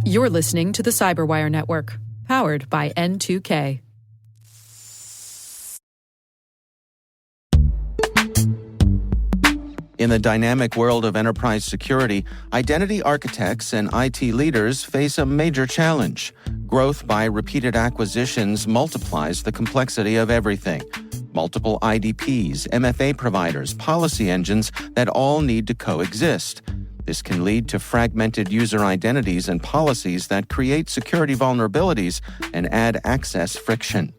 You're listening to the CyberWire Network, powered by N2K. In the dynamic world of enterprise security, identity architects and IT leaders face a major challenge. Growth by repeated acquisitions multiplies the complexity of everything. Multiple IDPs, MFA providers, policy engines that all need to coexist. This can lead to fragmented user identities and policies that create security vulnerabilities and add access friction.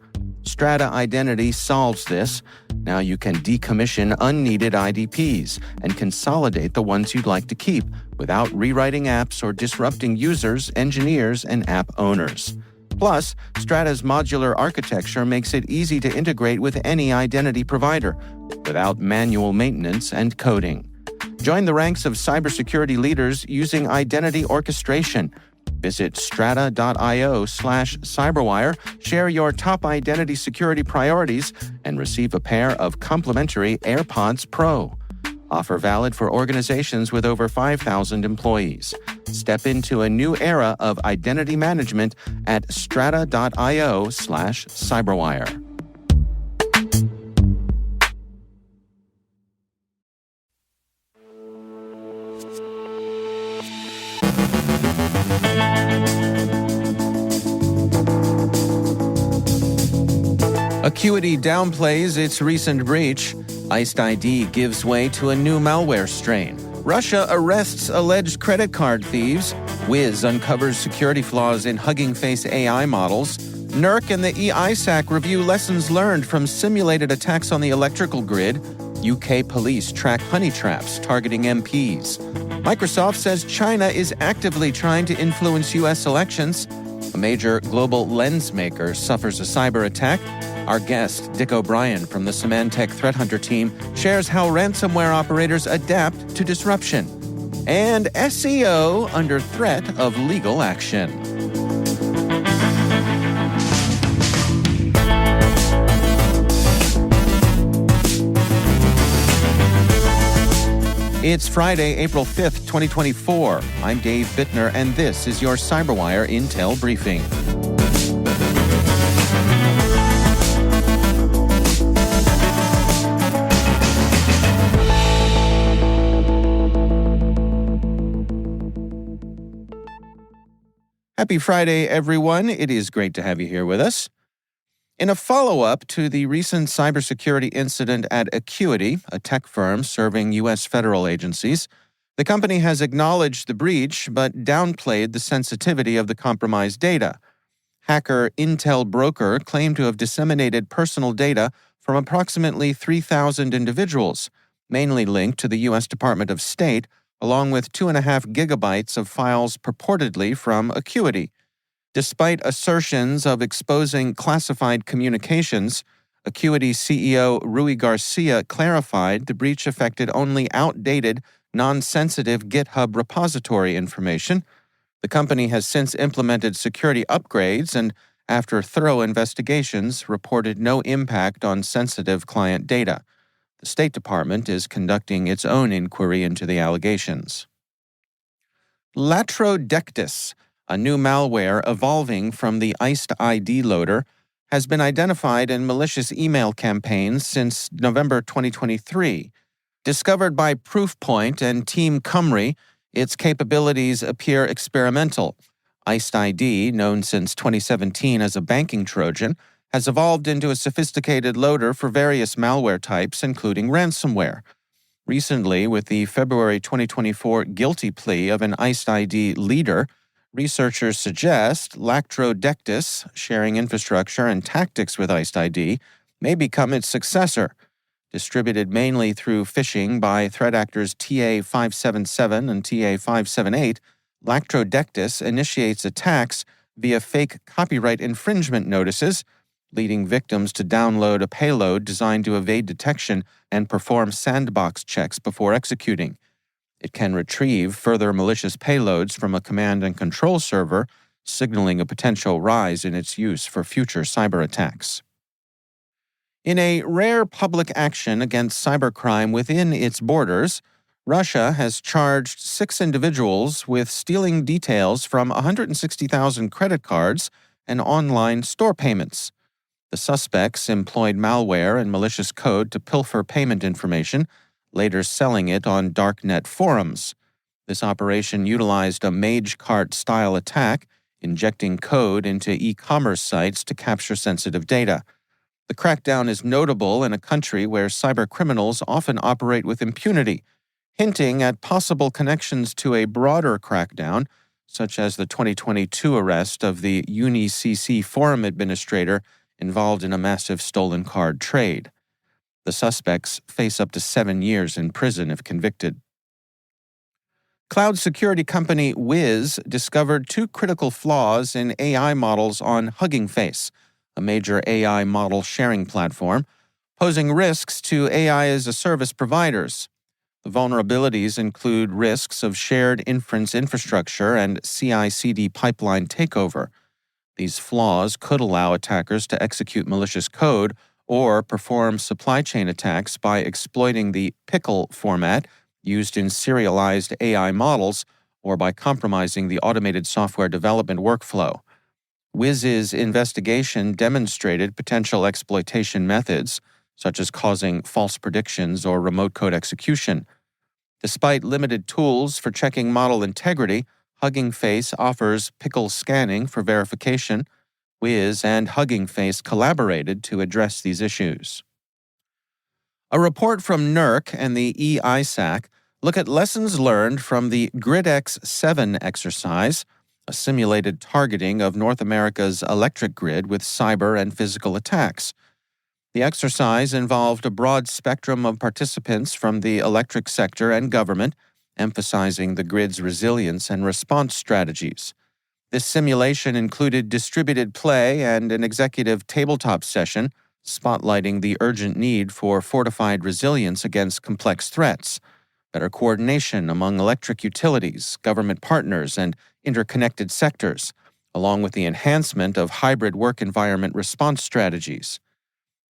Strata Identity solves this. Now you can decommission unneeded IDPs and consolidate the ones you'd like to keep without rewriting apps or disrupting users, engineers, and app owners. Plus, Strata's modular architecture makes it easy to integrate with any identity provider without manual maintenance and coding. Join the ranks of cybersecurity leaders using identity orchestration. Visit strata.io/cyberwire, share your top identity security priorities, and receive a pair of complimentary AirPods Pro. Offer valid for organizations with over 5,000 employees. Step into a new era of identity management at strata.io/cyberwire. Acuity downplays its recent breach. IcedID gives way to a new malware strain. Russia arrests alleged credit card thieves. Wiz uncovers security flaws in Hugging Face AI models. NERC and the E-ISAC review lessons learned from simulated attacks on the electrical grid. UK police track honey traps targeting MPs. Microsoft says China is actively trying to influence US elections. A major global lens maker suffers a cyber attack. Our guest, Dick O'Brien from the Symantec Threat Hunter Team, shares how ransomware operators adapt to disruption. And SEO under threat of legal action. It's Friday, April 5th, 2024. I'm Dave Bittner, and this is your CyberWire Intel Briefing. Happy Friday, everyone. It is great to have you here with us. In a follow-up to the recent cybersecurity incident at Acuity, a tech firm serving U.S. federal agencies, the company has acknowledged the breach but downplayed the sensitivity of the compromised data. Hacker Intel Broker claimed to have disseminated personal data from approximately 3,000 individuals, mainly linked to the U.S. Department of State, along with 2.5 gigabytes of files purportedly from Acuity. Despite assertions of exposing classified communications, Acuity CEO Rui Garcia clarified the breach affected only outdated, non-sensitive GitHub repository information. The company has since implemented security upgrades and, after thorough investigations, reported no impact on sensitive client data. The State Department is conducting its own inquiry into the allegations. Latrodectus, a new malware evolving from the IcedID loader, has been identified in malicious email campaigns since November 2023. Discovered by Proofpoint and Team Cymru, its capabilities appear experimental. IcedID, known since 2017 as a banking Trojan, has evolved into a sophisticated loader for various malware types, including ransomware. Recently, with the February 2024 guilty plea of an IcedID leader, researchers suggest Latrodectus, sharing infrastructure and tactics with IcedID, may become its successor. Distributed mainly through phishing by threat actors TA577 and TA578, Latrodectus initiates attacks via fake copyright infringement notices, leading victims to download a payload designed to evade detection and perform sandbox checks before executing. It can retrieve further malicious payloads from a command and control server, signaling a potential rise in its use for future cyber attacks. In a rare public action against cybercrime within its borders, Russia has charged 6 individuals with stealing details from 160,000 credit cards and online store payments. The suspects employed malware and malicious code to pilfer payment information, later selling it on darknet forums. This operation utilized a mage cart-style attack, injecting code into e-commerce sites to capture sensitive data. The crackdown is notable in a country where cybercriminals often operate with impunity, hinting at possible connections to a broader crackdown, such as the 2022 arrest of the UniCC forum administrator involved in a massive stolen card trade. The suspects face up to 7 years in prison if convicted. Cloud security company Wiz discovered 2 critical flaws in AI models on Hugging Face, a major AI model sharing platform, posing risks to AI-as-a-service providers. The vulnerabilities include risks of shared inference infrastructure and CI/CD pipeline takeover. These flaws could allow attackers to execute malicious code or perform supply chain attacks by exploiting the pickle format used in serialized AI models or by compromising the automated software development workflow. Wiz's investigation demonstrated potential exploitation methods, such as causing false predictions or remote code execution. Despite limited tools for checking model integrity, Hugging Face offers pickle scanning for verification. Wiz and Hugging Face collaborated to address these issues. A report from NERC and the E-ISAC look at lessons learned from the GridX-7 exercise, a simulated targeting of North America's electric grid with cyber and physical attacks. The exercise involved a broad spectrum of participants from the electric sector and government, emphasizing the grid's resilience and response strategies. This simulation included distributed play and an executive tabletop session, spotlighting the urgent need for fortified resilience against complex threats, better coordination among electric utilities, government partners, and interconnected sectors, along with the enhancement of hybrid work environment response strategies.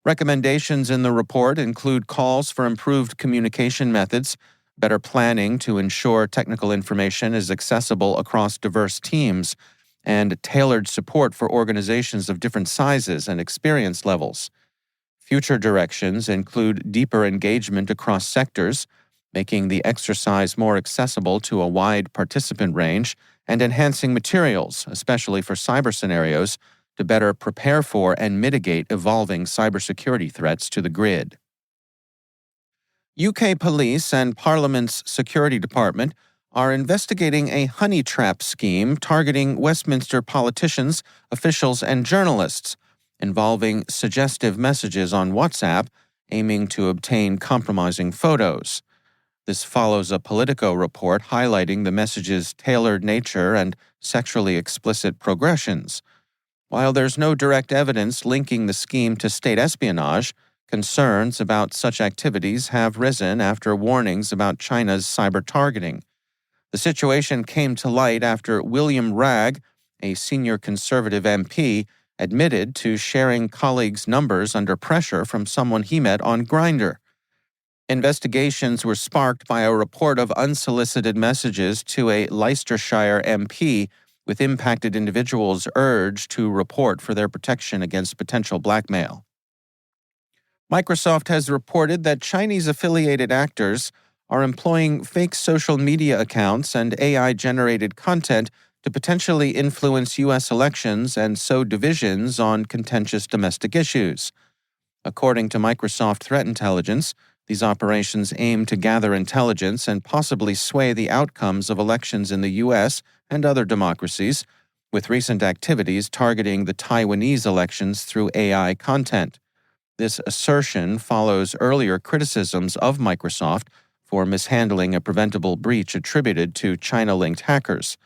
Recommendations in the report include calls for improved communication methods, better planning to ensure technical information is accessible across diverse teams, and tailored support for organizations of different sizes and experience levels. Future directions include deeper engagement across sectors, making the exercise more accessible to a wide participant range, and enhancing materials, especially for cyber scenarios, to better prepare for and mitigate evolving cybersecurity threats to the grid. UK Police and Parliament's Security Department are investigating a honey trap scheme targeting Westminster politicians, officials, and journalists, involving suggestive messages on WhatsApp aiming to obtain compromising photos. This follows a Politico report highlighting the message's tailored nature and sexually explicit progressions. While there's no direct evidence linking the scheme to state espionage, concerns about such activities have risen after warnings about China's cyber targeting. The situation came to light after William Ragg, a senior Conservative MP, admitted to sharing colleagues' numbers under pressure from someone he met on Grindr. Investigations were sparked by a report of unsolicited messages to a Leicestershire MP, with impacted individuals urged to report for their protection against potential blackmail. Microsoft has reported that Chinese-affiliated actors are employing fake social media accounts and AI-generated content to potentially influence U.S. elections and sow divisions on contentious domestic issues. According to Microsoft Threat Intelligence, these operations aim to gather intelligence and possibly sway the outcomes of elections in the U.S. and other democracies, with recent activities targeting the Taiwanese elections through AI content. This assertion follows earlier criticisms of Microsoft for mishandling a preventable breach attributed to China-linked hackers,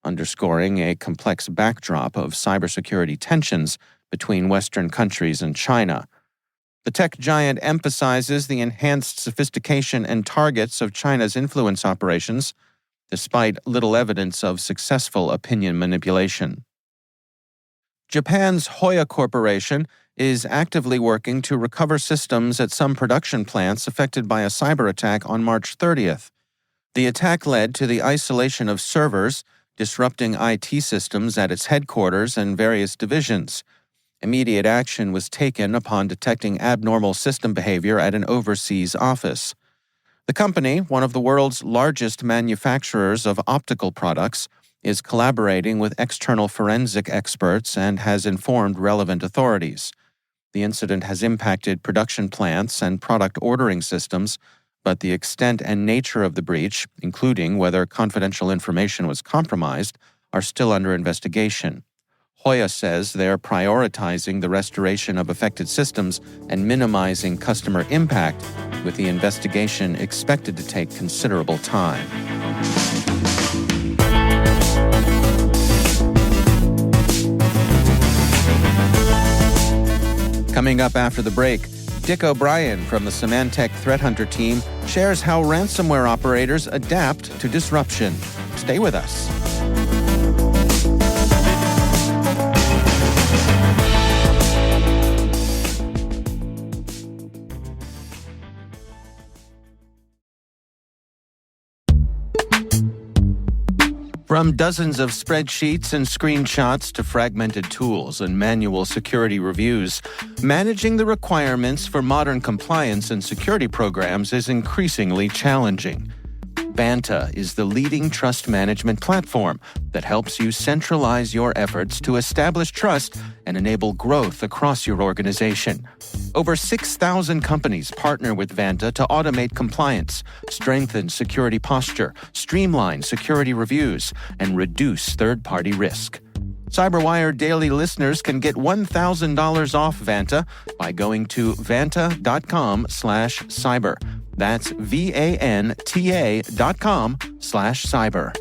underscoring a complex backdrop of cybersecurity tensions between Western countries and China. The tech giant emphasizes the enhanced sophistication and targets of China's influence operations, despite little evidence of successful opinion manipulation. Japan's Hoya Corporation is actively working to recover systems at some production plants affected by a cyber attack on March 30th. The attack led to the isolation of servers, disrupting IT systems at its headquarters and various divisions. Immediate action was taken upon detecting abnormal system behavior at an overseas office. The company, one of the world's largest manufacturers of optical products, is collaborating with external forensic experts and has informed relevant authorities. The incident has impacted production plants and product ordering systems, but the extent and nature of the breach, including whether confidential information was compromised, are still under investigation. Hoya says they're prioritizing the restoration of affected systems and minimizing customer impact, with the investigation expected to take considerable time. Coming up after the break, Dick O'Brien from the Symantec Threat Hunter Team shares how ransomware operators adapt to disruption. Stay with us. From dozens of spreadsheets and screenshots to fragmented tools and manual security reviews, managing the requirements for modern compliance and security programs is increasingly challenging. Vanta is the leading trust management platform that helps you centralize your efforts to establish trust and enable growth across your organization. Over 6,000 companies partner with Vanta to automate compliance, strengthen security posture, streamline security reviews, and reduce third-party risk. CyberWire Daily listeners can get $1,000 off Vanta by going to vanta.com/cyber. That's VANTA.com/cyber.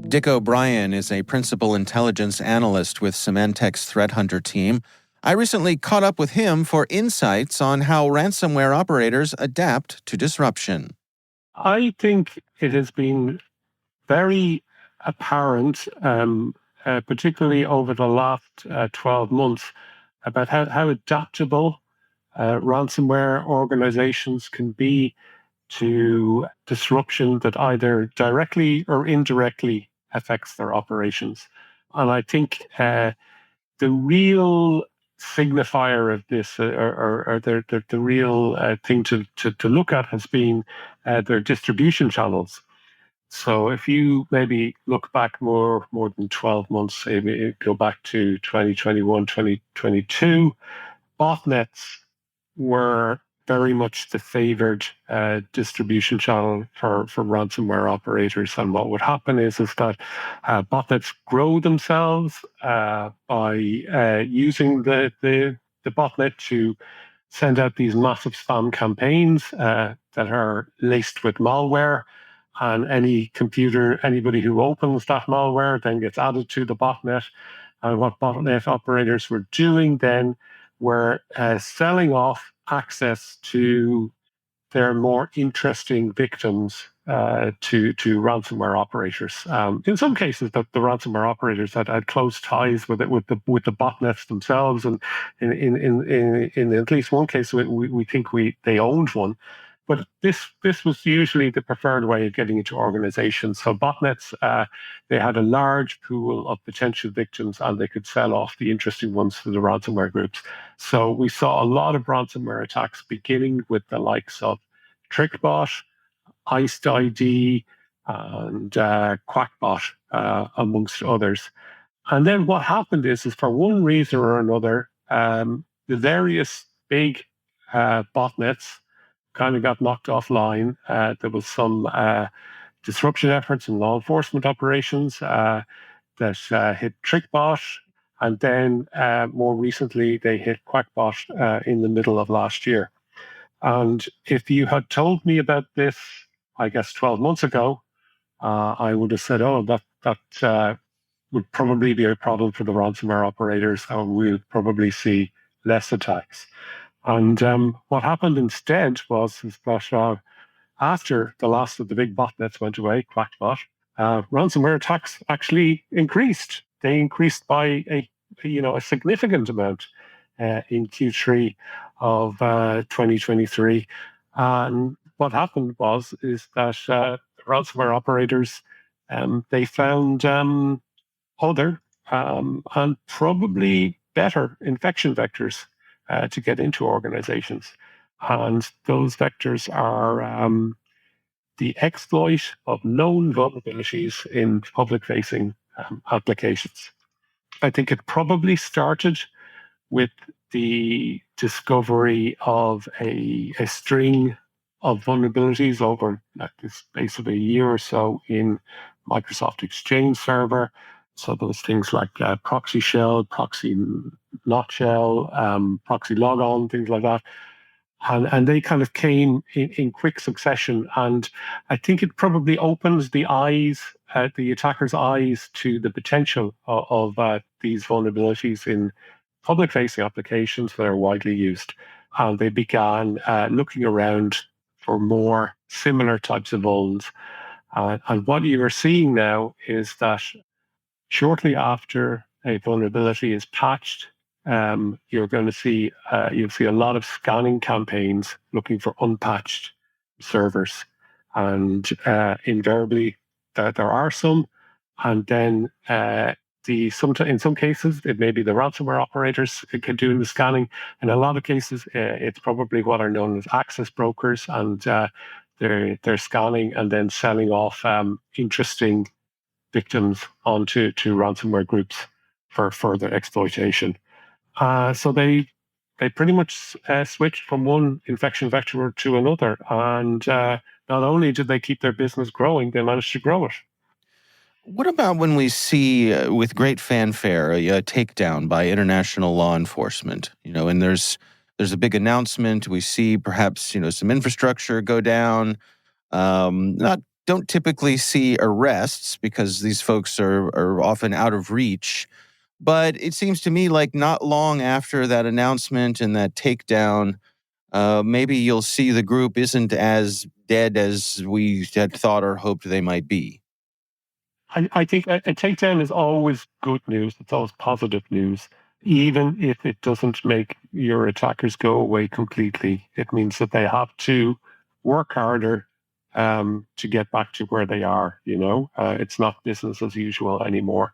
Dick O'Brien is a principal intelligence analyst with Symantec's Threat Hunter Team. I recently caught up with him for insights on how ransomware operators adapt to disruption. I think it has been very apparent, particularly over the last 12 months, about how adaptable ransomware organizations can be to disruption that either directly or indirectly affects their operations. And I think the real signifier of this, or the real thing to look at, has been their distribution channels. So if you maybe look back more than 12 months, maybe go back to 2021, 2022, botnets were very much the favored distribution channel for ransomware operators. And what would happen is that botnets grow themselves by using the botnet to send out these massive spam campaigns that are laced with malware. And anybody who opens that malware then gets added to the botnet. And what botnet operators were doing then were selling off access to their more interesting victims to ransomware operators. In some cases, the ransomware operators had close ties with the botnets themselves, and in at least one case, we think they owned one. But this was usually the preferred way of getting into organizations. So botnets, they had a large pool of potential victims, and they could sell off the interesting ones to the ransomware groups. So we saw a lot of ransomware attacks beginning with the likes of TrickBot, IcedID, and QuackBot, amongst others. And then what happened is for one reason or another, the various big botnets kind of got knocked offline. There was some disruption efforts in law enforcement operations that hit TrickBot, and then more recently they hit QuackBot in the middle of last year. And if you had told me about this, I guess 12 months ago, I would have said, "Oh, that would probably be a problem for the ransomware operators, and we'll probably see less attacks." And what happened instead was that after the last of the big botnets went away, QuackBot, ransomware attacks actually increased. They increased by a significant amount in Q3 of 2023. And what happened is that ransomware operators, they found other and probably better infection vectors to get into organizations. And those vectors are the exploit of known vulnerabilities in public-facing applications. I think it probably started with the discovery of a string of vulnerabilities over the space of a year or so in Microsoft Exchange Server. So those things like proxy shell, proxy not shell, proxy logon, things like that. And they kind of came in quick succession. And I think it probably opens the attacker's eyes to the potential of these vulnerabilities in public-facing applications that are widely used. And they began looking around for more similar types of vulns. And what you are seeing now is that shortly after a vulnerability is patched, you're going to see you'll see a lot of scanning campaigns looking for unpatched servers, and invariably there are some, and then in some cases it may be the ransomware operators doing the scanning. In a lot of cases, it's probably what are known as access brokers, and they're scanning and then selling off interesting victims onto ransomware groups for further exploitation. So they pretty much switched from one infection vector to another, and not only did they keep their business growing, they managed to grow it. What about when we see with great fanfare a takedown by international law enforcement? And there's a big announcement. We see perhaps some infrastructure go down. Don't typically see arrests because these folks are often out of reach. But it seems to me like not long after that announcement and that takedown, maybe you'll see the group isn't as dead as we had thought or hoped they might be. I think a takedown is always good news. It's always positive news. Even if it doesn't make your attackers go away completely, it means that they have to work harder to get back to where they are. It's not business as usual anymore.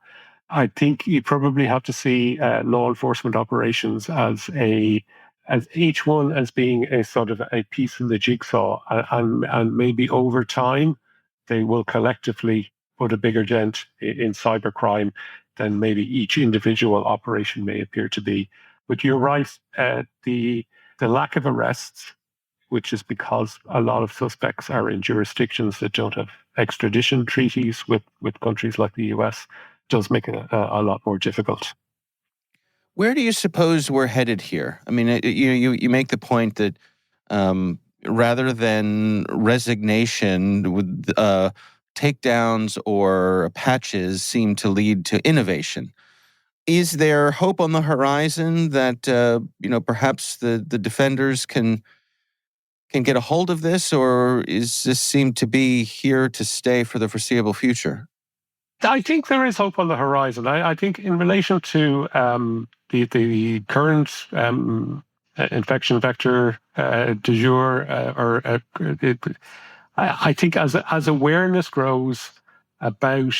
I think you probably have to see law enforcement operations as each one as being a sort of a piece in the jigsaw, and maybe over time they will collectively put a bigger dent in cybercrime than maybe each individual operation may appear to be. But you're right, the lack of arrests, which is because a lot of suspects are in jurisdictions that don't have extradition treaties with countries like the US, does make it a lot more difficult. Where do you suppose we're headed here? I mean, you make the point that rather than resignation, with takedowns or patches seem to lead to innovation. Is there hope on the horizon that perhaps the defenders can get a hold of this, or is this seem to be here to stay for the foreseeable future? I think there is hope on the horizon. I think in relation to the current infection vector du jour, I think as awareness grows about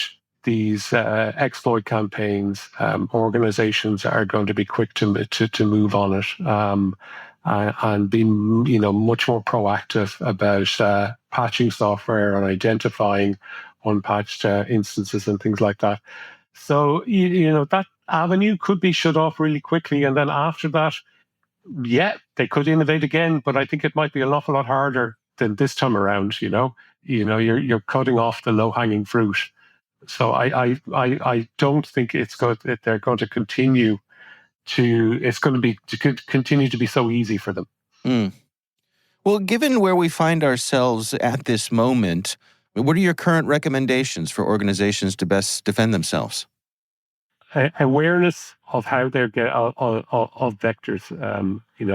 these exploit campaigns, organizations are going to be quick to move on it and be much more proactive about patching software and identifying unpatched instances and things like that. So that avenue could be shut off really quickly, and then after that, yeah, they could innovate again. But I think it might be an awful lot harder than this time around. You're cutting off the low hanging fruit. So I don't think it's good that they're going to continue to. It's going to be continue to be so easy for them. Mm. Well, given where we find ourselves at this moment, what are your current recommendations for organizations to best defend themselves? Awareness of how they're of vectors,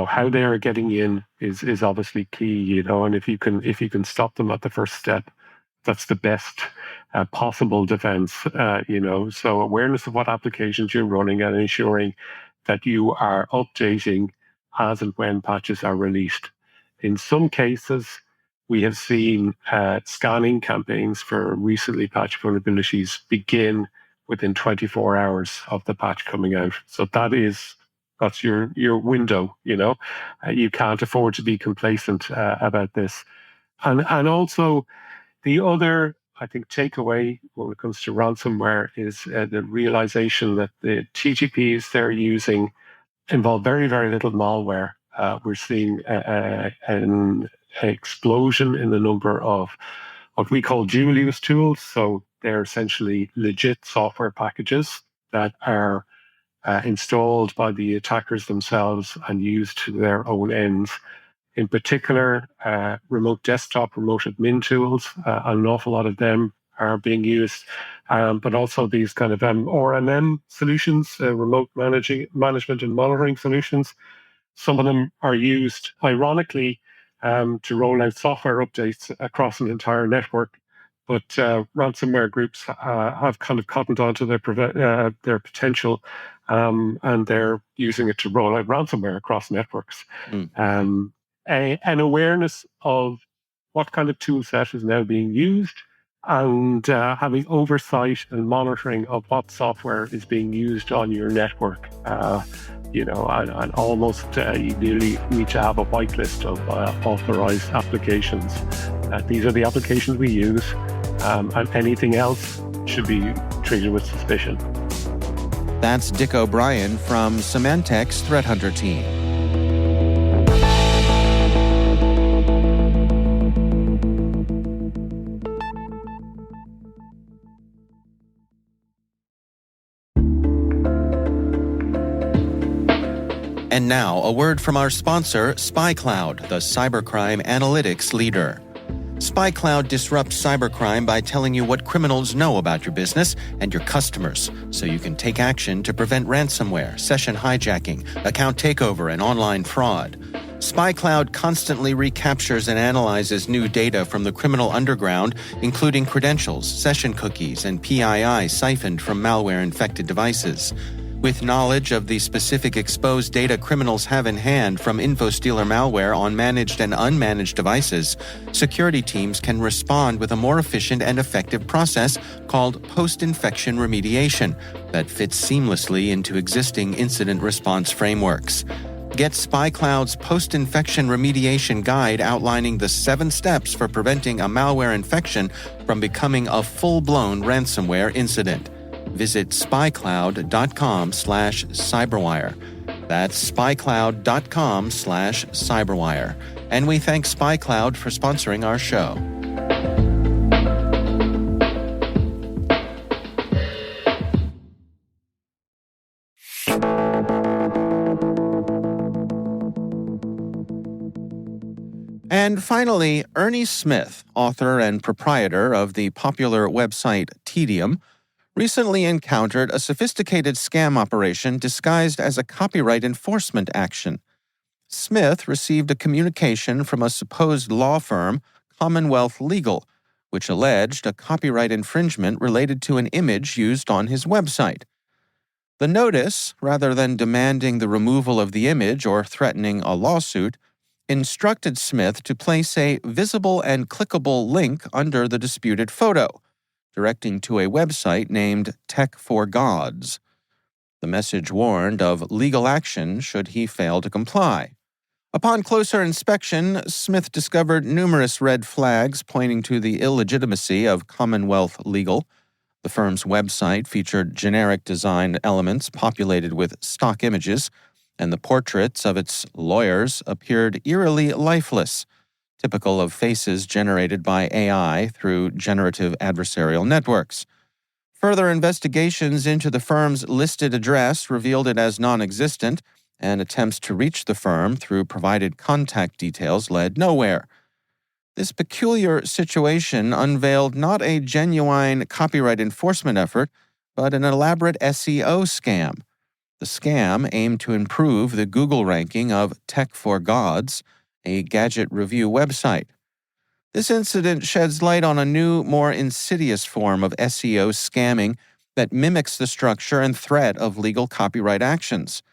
how they are getting in is obviously key, and if you can stop them at the first step, that's the best possible defense, so awareness of what applications you're running and ensuring that you are updating as and when patches are released. In some cases, we have seen scanning campaigns for recently patched vulnerabilities begin within 24 hours of the patch coming out. So that's your window, you can't afford to be complacent about this. And also the other, I think, takeaway when it comes to ransomware is the realization that the TTPs they're using involve very, very little malware. We're seeing an explosion in the number of what we call dual use tools. So they're essentially legit software packages that are installed by the attackers themselves and used to their own ends. In particular, remote desktop, remote admin tools, an awful lot of them are being used, but also these kind of RMM solutions, remote management and monitoring solutions. Some of them are used, ironically, to roll out software updates across an entire network. But ransomware groups have kind of cottoned onto their potential, and they're using it to roll out ransomware across networks. An awareness of what kind of tool set is now being used, and having oversight and monitoring of what software is being used on your network. And almost you really need to have a whitelist of authorized applications. These are the applications we use, and anything else should be treated with suspicion. That's Dick O'Brien from Symantec's Threat Hunter Team. And now, a word from our sponsor, SpyCloud, the cybercrime analytics leader. SpyCloud disrupts cybercrime by telling you what criminals know about your business and your customers, so you can take action to prevent ransomware, session hijacking, account takeover, and online fraud. SpyCloud constantly recaptures and analyzes new data from the criminal underground, including credentials, session cookies, and PII siphoned from malware-infected devices. With knowledge of the specific exposed data criminals have in hand from InfoStealer malware on managed and unmanaged devices, security teams can respond with a more efficient and effective process called post-infection remediation that fits seamlessly into existing incident response frameworks. Get SpyCloud's post-infection remediation guide outlining the 7 steps for preventing a malware infection from becoming a full-blown ransomware incident. Visit spycloud.com/cyberwire. That's spycloud.com/cyberwire. And we thank SpyCloud for sponsoring our show. And finally, Ernie Smith, author and proprietor of the popular website Tedium, recently encountered a sophisticated scam operation disguised as a copyright enforcement action. Smith received a communication from a supposed law firm, Commonwealth Legal, which alleged a copyright infringement related to an image used on his website. The notice, rather than demanding the removal of the image or threatening a lawsuit, instructed Smith to place a visible and clickable link under the disputed photo, directing to a website named Tech for Gods. The message warned of legal action should he fail to comply. Upon closer inspection, Smith discovered numerous red flags pointing to the illegitimacy of Commonwealth Legal. The firm's website featured generic design elements populated with stock images, and the portraits of its lawyers appeared eerily lifeless, typical of faces generated by AI through generative adversarial networks. Further investigations into the firm's listed address revealed it as non-existent, and attempts to reach the firm through provided contact details led nowhere. This peculiar situation unveiled not a genuine copyright enforcement effort, but an elaborate SEO scam. The scam aimed to improve the Google ranking of Tech for Gods, a gadget review website. This incident sheds light on a new, more insidious form of SEO scamming that mimics the structure and threat of legal copyright actions.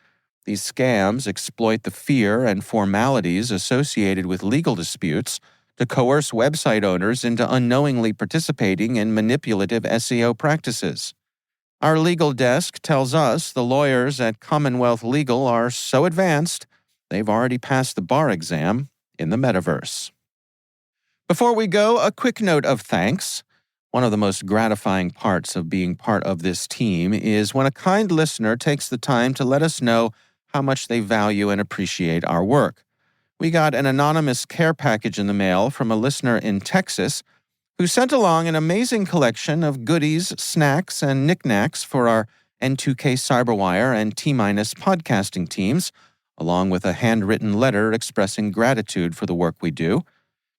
These scams exploit the fear and formalities associated with legal disputes to coerce website owners into unknowingly participating in manipulative SEO practices. Our legal desk tells us the lawyers at Commonwealth Legal are so advanced, they've already passed the bar exam in the metaverse. Before we go, a quick note of thanks. One of the most gratifying parts of being part of this team is when a kind listener takes the time to let us know how much they value and appreciate our work. We got an anonymous care package in the mail from a listener in Texas who sent along an amazing collection of goodies, snacks, and knickknacks for our N2K CyberWire and T-Minus podcasting teams, along with a handwritten letter expressing gratitude for the work we do.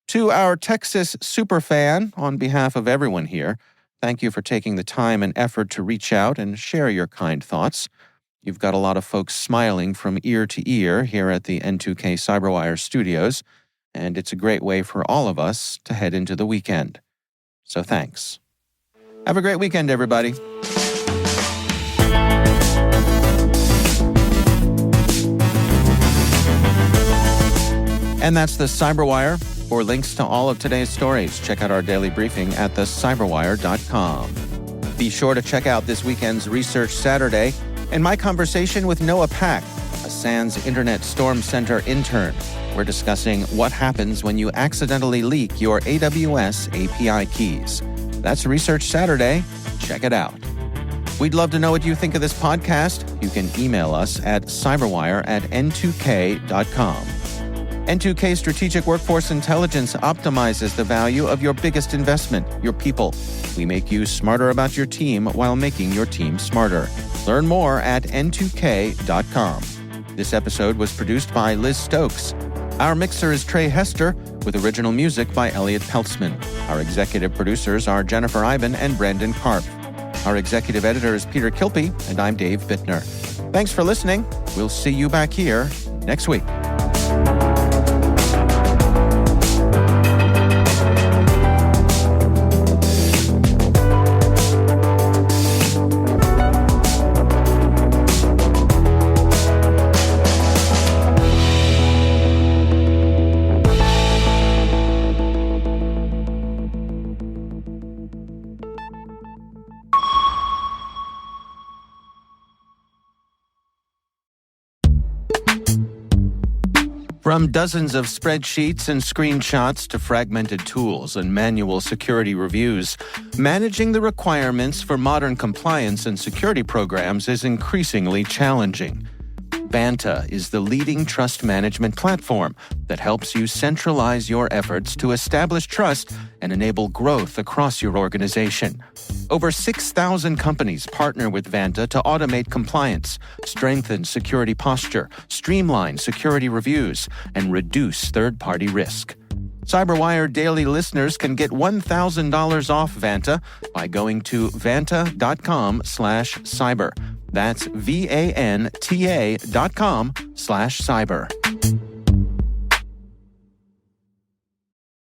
To our Texas superfan, on behalf of everyone here, thank you for taking the time and effort to reach out and share your kind thoughts. You've got a lot of folks smiling from ear to ear here at the N2K CyberWire studios, and it's a great way for all of us to head into the weekend. So thanks. Have a great weekend, everybody. And that's the CyberWire. For links to all of today's stories, check out our daily briefing at thecyberwire.com. Be sure to check out this weekend's Research Saturday and my conversation with Noah Pack, a SANS Internet Storm Center intern. We're discussing what happens when you accidentally leak your AWS API keys. That's Research Saturday. Check it out. We'd love to know what you think of this podcast. You can email us at cyberwire@n2k.com. N2K Strategic Workforce Intelligence optimizes the value of your biggest investment, your people. We make you smarter about your team while making your team smarter. Learn more at n2k.com. This episode was produced by Liz Stokes. Our mixer is Trey Hester, with original music by Elliot Peltzman. Our executive producers are Jennifer Iben and Brandon Karp. Our executive editor is Peter Kilpie, and I'm Dave Bittner. Thanks for listening. We'll see you back here next week. From dozens of spreadsheets and screenshots to fragmented tools and manual security reviews, managing the requirements for modern compliance and security programs is increasingly challenging. Vanta is the leading trust management platform that helps you centralize your efforts to establish trust and enable growth across your organization. Over 6,000 companies partner with Vanta to automate compliance, strengthen security posture, streamline security reviews, and reduce third-party risk. CyberWire Daily listeners can get $1,000 off Vanta by going to vanta.com/cyber. That's VANTA.com/cyber.